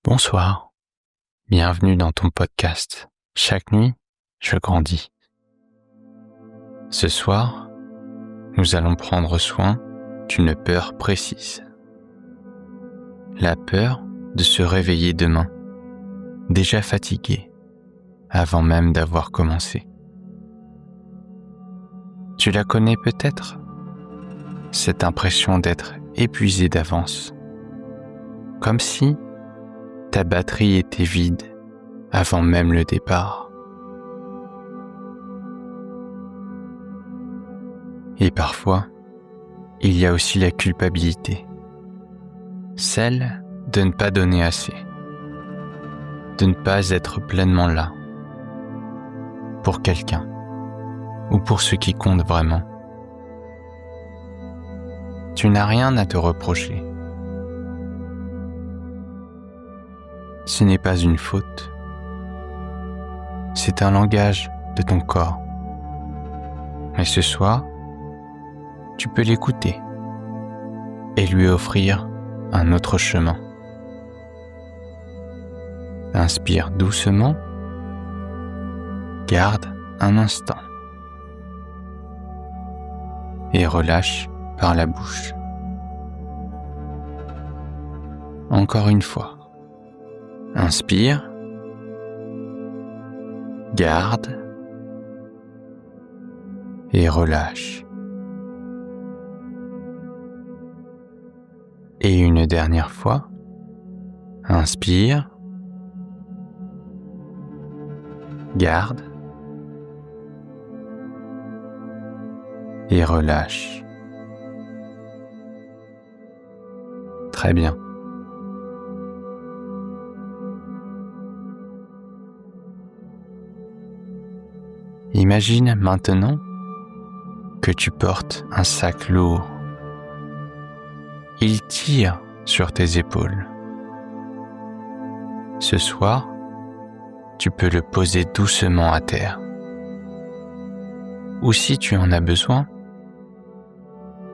Bonsoir, bienvenue dans ton podcast. Chaque nuit, je grandis. Ce soir, nous allons prendre soin d'une peur précise. La peur de se réveiller demain, déjà fatigué, avant même d'avoir commencé. Tu la connais peut-être, cette impression d'être épuisé d'avance, comme si ta batterie était vide avant même le départ. Et parfois, il y a aussi la culpabilité, celle de ne pas donner assez, de ne pas être pleinement là, pour quelqu'un ou pour ce qui compte vraiment. Tu n'as rien à te reprocher. Ce n'est pas une faute. C'est un langage de ton corps. Mais ce soir, tu peux l'écouter et lui offrir un autre chemin. Inspire doucement, garde un instant et relâche par la bouche. Encore une fois. Inspire, garde et relâche. Et une dernière fois, inspire, garde et relâche. Très bien. Imagine maintenant que tu portes un sac lourd. Il tire sur tes épaules. Ce soir, tu peux le poser doucement à terre. Ou si tu en as besoin,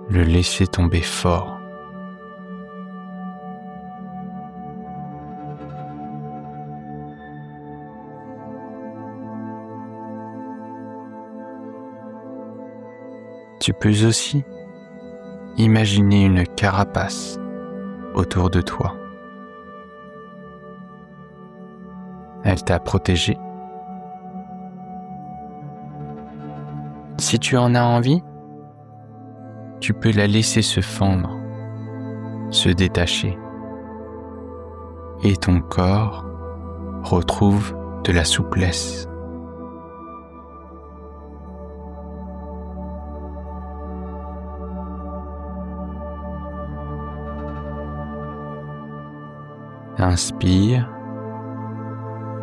le laisser tomber fort. Tu peux aussi imaginer une carapace autour de toi. Elle t'a protégé. Si tu en as envie, tu peux la laisser se fendre, se détacher, et ton corps retrouve de la souplesse. Inspire,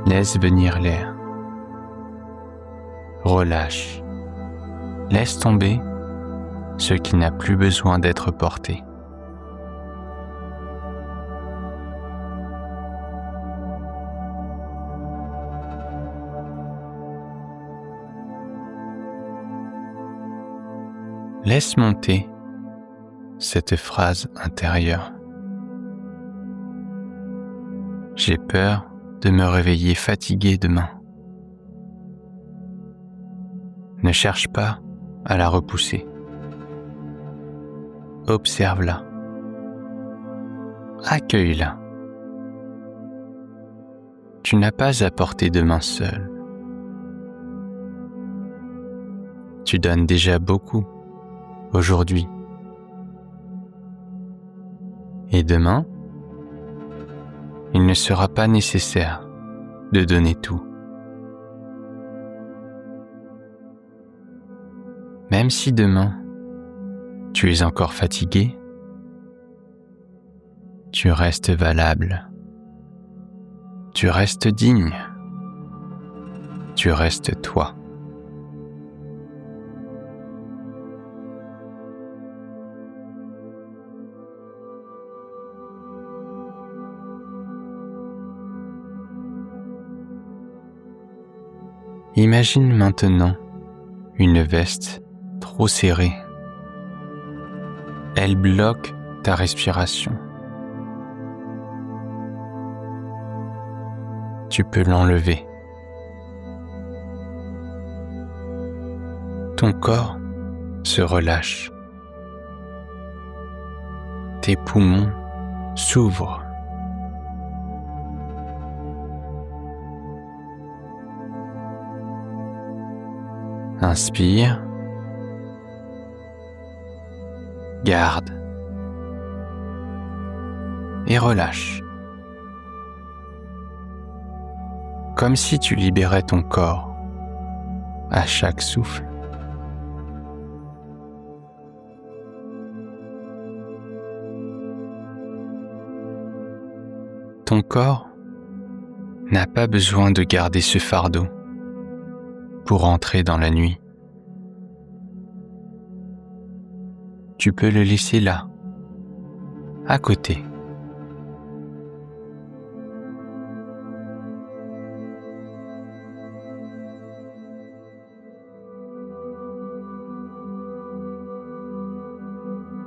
laisse venir l'air. Relâche, laisse tomber ce qui n'a plus besoin d'être porté. Laisse monter cette phrase intérieure. J'ai peur de me réveiller fatigué demain. Ne cherche pas à la repousser. Observe-la. Accueille-la. Tu n'as pas à porter demain seul. Tu donnes déjà beaucoup aujourd'hui. Et demain, il ne sera pas nécessaire de donner tout. Même si demain, tu es encore fatigué, tu restes valable, tu restes digne, tu restes toi. Imagine maintenant une veste trop serrée. Elle bloque ta respiration. tu peux l'enlever. Ton corps se relâche. Tes poumons s'ouvrent. Inspire. Garde. Et relâche. Comme si tu libérais ton corps à chaque souffle. Ton corps n'a pas besoin de garder ce fardeau pour entrer dans la nuit. Tu peux le laisser là, à côté.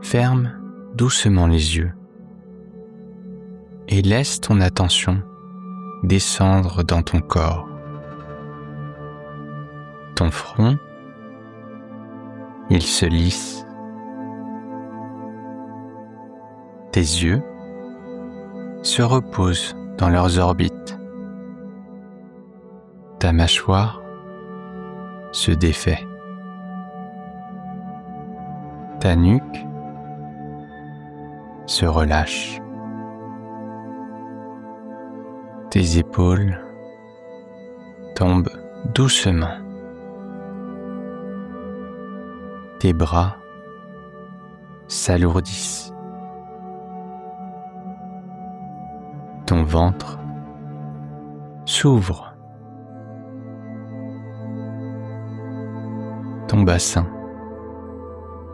Ferme doucement les yeux et laisse ton attention descendre dans ton corps. Ton front, il se lisse. Tes yeux se reposent dans leurs orbites. Ta mâchoire se défait. Ta nuque se relâche. Tes épaules tombent doucement. Tes bras s'alourdissent. Ton ventre s'ouvre. Ton bassin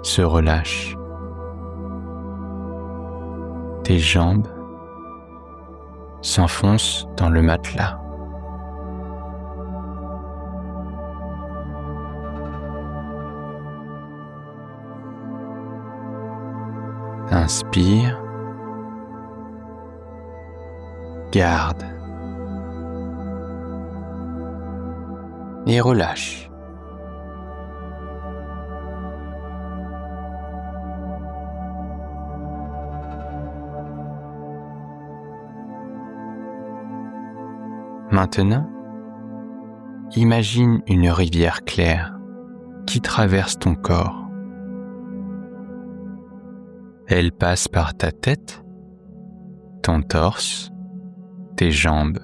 se relâche. Tes jambes s'enfoncent dans le matelas. Inspire. Garde. Et relâche. Maintenant, imagine une rivière claire qui traverse ton corps. Elle passe par ta tête, ton torse, tes jambes.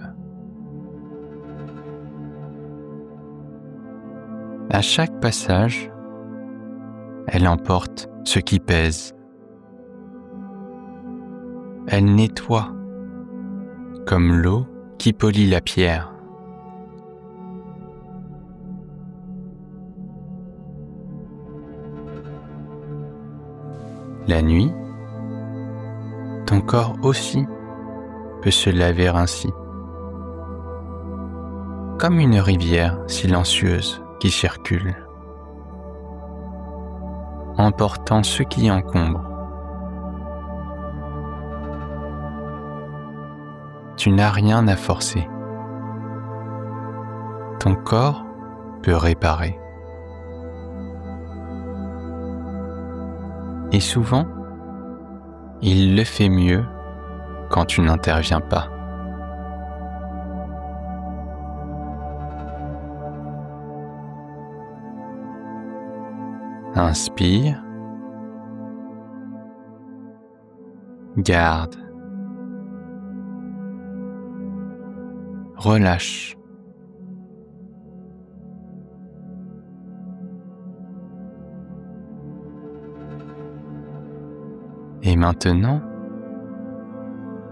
À chaque passage, elle emporte ce qui pèse. Elle nettoie, comme l'eau qui polit la pierre. La nuit, ton corps aussi peut se laver ainsi, comme une rivière silencieuse qui circule, emportant ce qui encombre. Tu n'as rien à forcer. Ton corps peut réparer. Et souvent, il le fait mieux quand tu n'interviens pas. Inspire. Garde. Relâche. Et maintenant,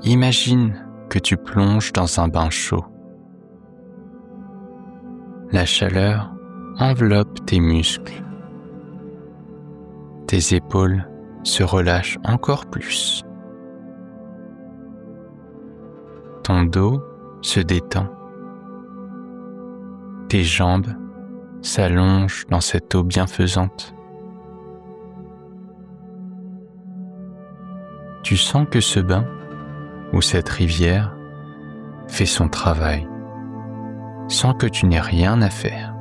imagine que tu plonges dans un bain chaud. La chaleur enveloppe tes muscles. Tes épaules se relâchent encore plus. Ton dos se détend. Tes jambes s'allongent dans cette eau bienfaisante. Tu sens que ce bain ou cette rivière fait son travail sans que tu n'aies rien à faire.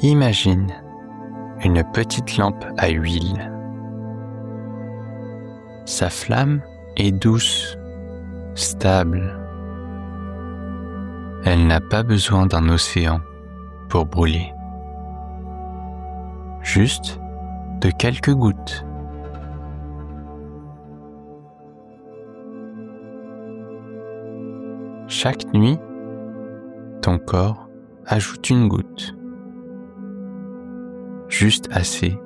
Imagine une petite lampe à huile. Sa flamme est douce, stable. Elle n'a pas besoin d'un océan pour brûler. Juste de quelques gouttes. Chaque nuit, ton corps ajoute une goutte. Juste assez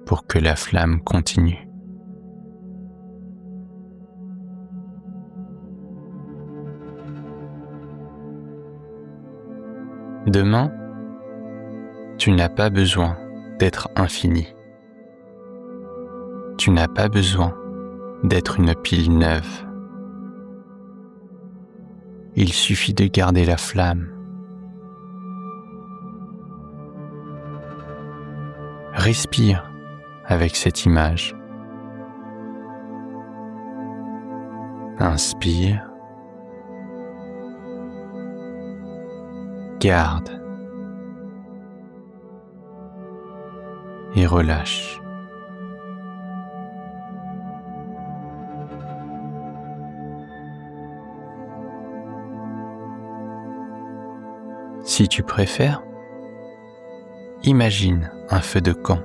pour que la flamme continue. Demain, tu n'as pas besoin d'être infini. Tu n'as pas besoin d'être une pile neuve. Il suffit de garder la flamme. Respire avec cette image. Inspire. Garde. Et relâche. Si tu préfères, imagine un feu de camp.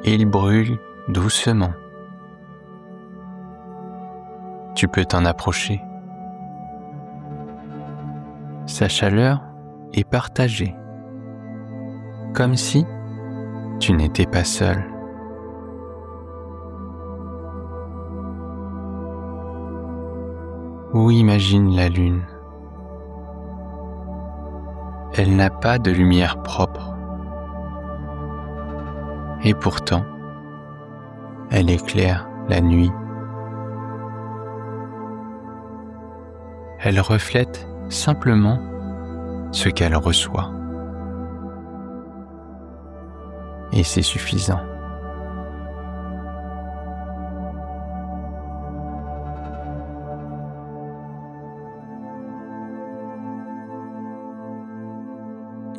Il brûle doucement. Tu peux t'en approcher. Sa chaleur est partagée, comme si tu n'étais pas seul. Ou imagine la lune. Elle n'a pas de lumière propre. Et pourtant, elle éclaire la nuit. Elle reflète simplement ce qu'elle reçoit. Et c'est suffisant.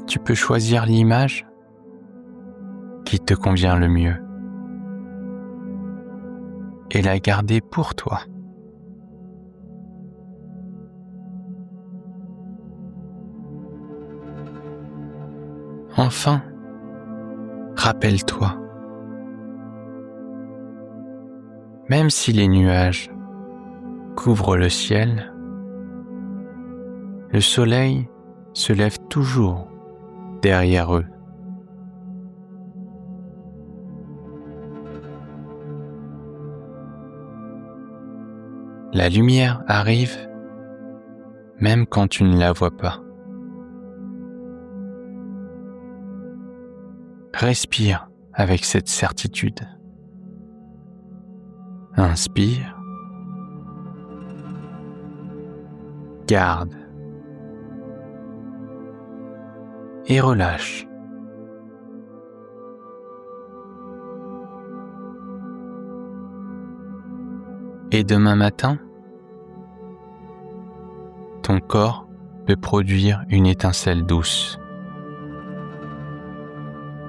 Tu peux choisir l'image qui te convient le mieux et la garder pour toi. Enfin, rappelle-toi, même si les nuages couvrent le ciel, le soleil se lève toujours derrière eux. La lumière arrive même quand tu ne la vois pas. Respire avec cette certitude. Inspire. Garde. Et relâche. Et demain matin, ton corps peut produire une étincelle douce.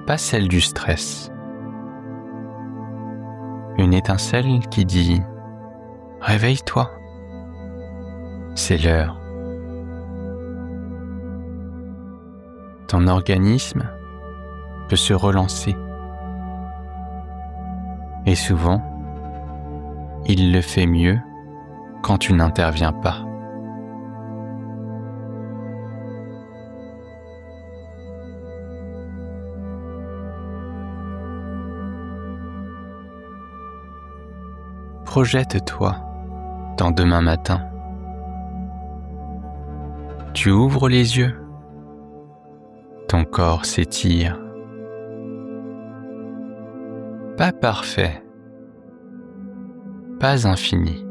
Pas celle du stress. Une étincelle qui dit « Réveille-toi, c'est l'heure ». Ton organisme peut se relancer. Et souvent, il le fait mieux quand tu n'interviens pas. Projette-toi dans demain matin. Tu ouvres les yeux. Ton corps s'étire. Pas parfait, pas infini,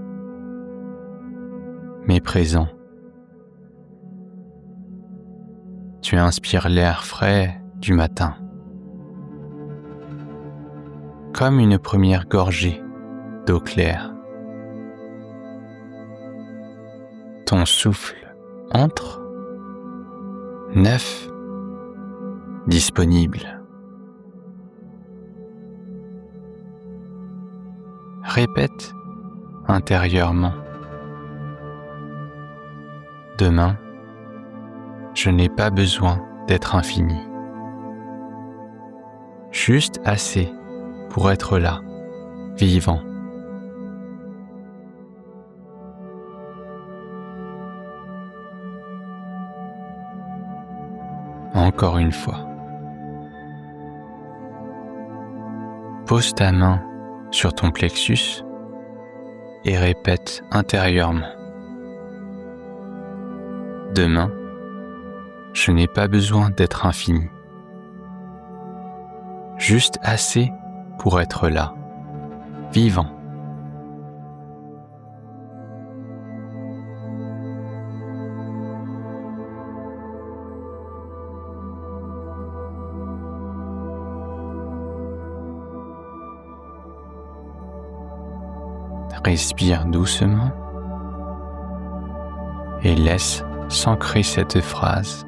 mais présent. tu inspires l'air frais du matin, comme une première gorgée d'eau claire. Ton souffle entre, neuf, disponible. Répète intérieurement. Demain, je n'ai pas besoin d'être infini. Juste assez pour être là, vivant. Encore une fois. Pose ta main sur ton plexus et répète intérieurement. Demain, je n'ai pas besoin d'être infini. Juste assez pour être là, vivant. Respire doucement et laisse s'ancrer cette phrase.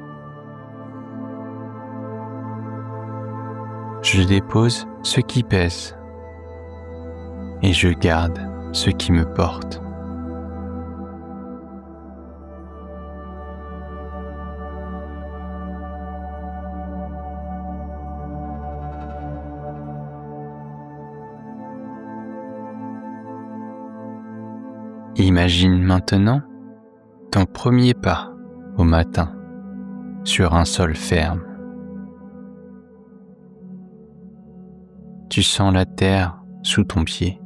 Je dépose ce qui pèse et je garde ce qui me porte. Imagine maintenant ton premier pas au matin sur un sol ferme. Tu sens la terre sous ton pied,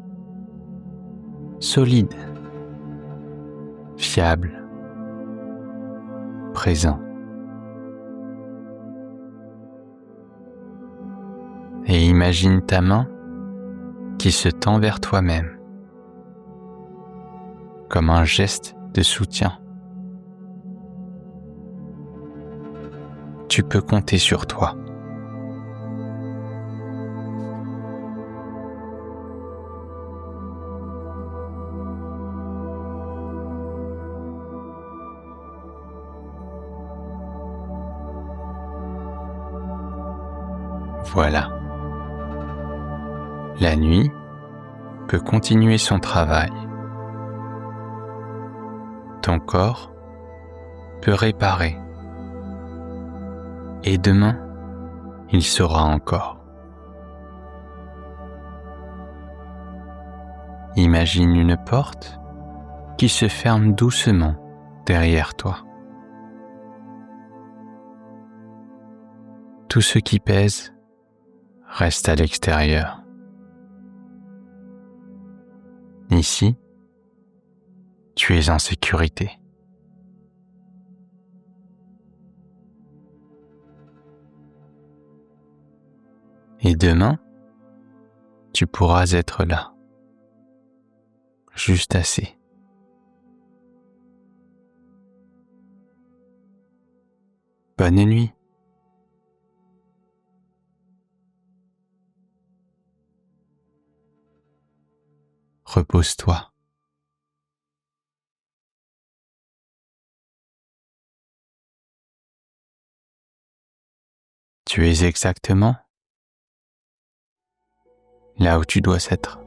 solide, fiable, présent. Et imagine ta main qui se tend vers toi-même, comme un geste de soutien. Tu peux compter sur toi. Voilà. La nuit peut continuer son travail. Ton corps peut réparer. Et demain, il sera encore. Imagine une porte qui se ferme doucement derrière toi. Tout ce qui pèse reste à l'extérieur. Ici, tu es en sécurité. Et demain, tu pourras être là, juste assez. Bonne nuit. Repose-toi. Tu es exactement là où tu dois être.